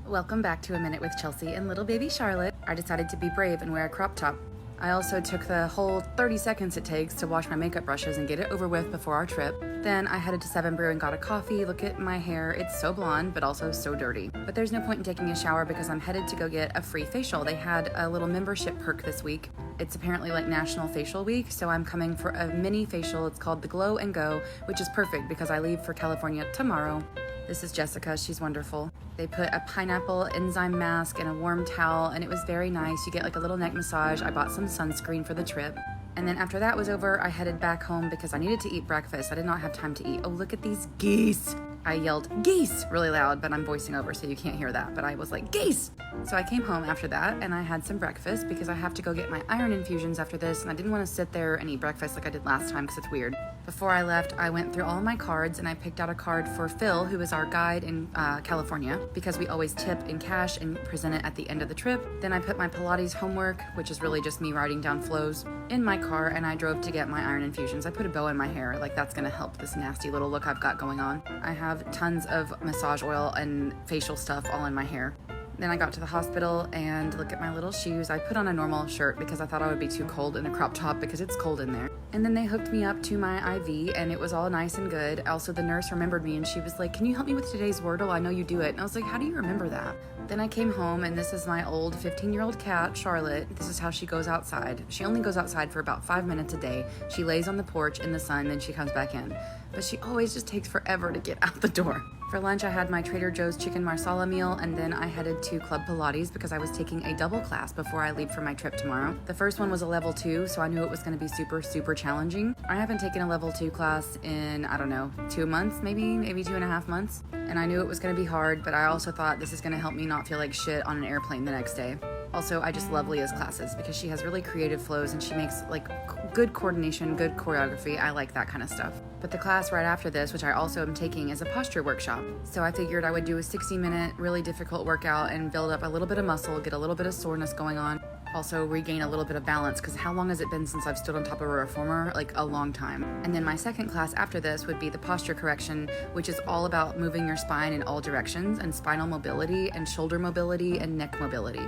Welcome back to A Minute with Chelsea and little baby Charlotte. I decided to be brave and wear a crop top. I also took the whole 30 seconds it takes to wash my makeup brushes and get it over with before our trip. Then I headed to 7 Brew and got a coffee. Look at my hair, it's so blonde but also so dirty. But there's no point in taking a shower because I'm headed to go get a free facial. They had a little membership perk this week. It's apparently like National Facial Week, so I'm coming for a mini facial. It's called the Glow and Go, which is perfect because I leave for California tomorrow. This is Jessica, she's wonderful. They put a pineapple enzyme mask and a warm towel, and it was very nice. You get like a little neck massage. I bought some sunscreen for the trip. And then after that was over, I headed back home because I needed to eat breakfast. I did not have time to eat. Oh, look at these geese. I yelled geese really loud, but I'm voicing over so you can't hear that. But I was like, geese. So I came home after that and I had some breakfast because I have to go get my iron infusions after this. And I didn't want to sit there and eat breakfast like I did last time because it's weird. Before I left, I went through all of my cards and I picked out a card for Phil, who is our guide in California, because we always tip in cash and present it at the end of the trip. Then I put my Pilates homework, which is really just me writing down flows, in my car, and I drove to get my iron infusions. I put a bow in my hair, like that's gonna help this nasty little look I've got going on. I have tons of massage oil and facial stuff all in my hair. Then I got to the hospital and look at my little shoes. I put on a normal shirt because I thought I would be too cold in a crop top because it's cold in there. And then they hooked me up to my IV and it was all nice and good. Also, the nurse remembered me and she was like, "Can you help me with today's Wordle? I know you do it." And I was like, "How do you remember that?" Then I came home and this is my old 15-year-old cat, Charlotte. This is how she goes outside. She only goes outside for about 5 minutes a day. She lays on the porch in the sun, then she comes back in. But she always just takes forever to get out the door. For lunch, I had my Trader Joe's chicken marsala meal, and then I headed to Club Pilates because I was taking a double class before I leave for my trip tomorrow. The first one was a level 2, so I knew it was going to be super challenging. I haven't taken a level 2 class in, I don't know, 2 months, maybe 2.5 months. And I knew it was going to be hard, but I also thought this is going to help me not feel like shit on an airplane the next day. Also, I just love Leah's classes because she has really creative flows and she makes like good coordination, good choreography. I like that kind of stuff. But the class right after this, which I also am taking, is a posture workshop. So I figured I would do a 60-minute, really difficult workout and build up a little bit of muscle, get a little bit of soreness going on. Also regain a little bit of balance because how long has it been since I've stood on top of a reformer? Like a long time. And then my second class after this would be the posture correction, which is all about moving your spine in all directions and spinal mobility and shoulder mobility and neck mobility.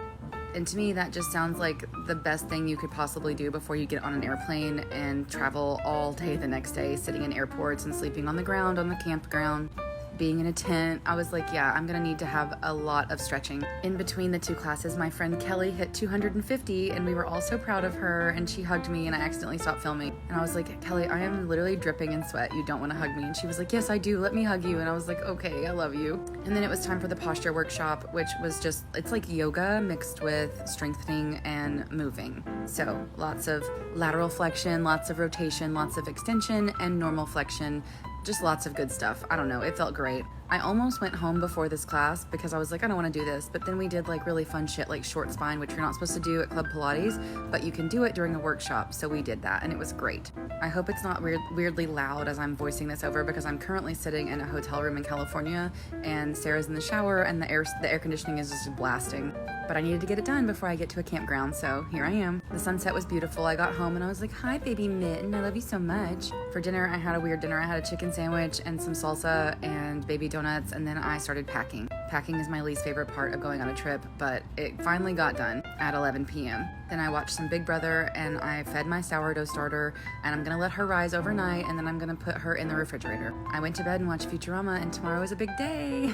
And to me, that just sounds like the best thing you could possibly do before you get on an airplane and travel all day the next day, sitting in airports and sleeping on the ground, on the campground, being in a tent. I was like, yeah, I'm gonna need to have a lot of stretching. In between the 2 classes, my friend Kelly hit 250 and we were all so proud of her and she hugged me and I accidentally stopped filming. And I was like, "Kelly, I am literally dripping in sweat. You don't wanna hug me?" And she was like, "Yes, I do. Let me hug you." And I was like, "Okay, I love you." And then it was time for the posture workshop, which was just, it's like yoga mixed with strengthening and moving. So lots of lateral flexion, lots of rotation, lots of extension and normal flexion. Just lots of good stuff. I don't know, it felt great. I almost went home before this class because I was like, I don't want to do this. But then we did like really fun shit like short spine, which you're not supposed to do at Club Pilates, but you can do it during a workshop. So we did that and it was great. I hope it's not weirdly loud as I'm voicing this over because I'm currently sitting in a hotel room in California and Sarah's in the shower and the air conditioning is just blasting. But I needed to get it done before I get to a campground, so here I am. The sunset was beautiful. I got home and I was like, "Hi, baby Mitten, I love you so much." For dinner, I had a weird dinner. I had a chicken sandwich and some salsa and baby donuts, and then I started packing. Packing is my least favorite part of going on a trip, but it finally got done at 11 p.m. Then I watched some Big Brother and I fed my sourdough starter, and I'm gonna let her rise overnight, and then I'm gonna put her in the refrigerator. I went to bed and watched Futurama, and tomorrow is a big day.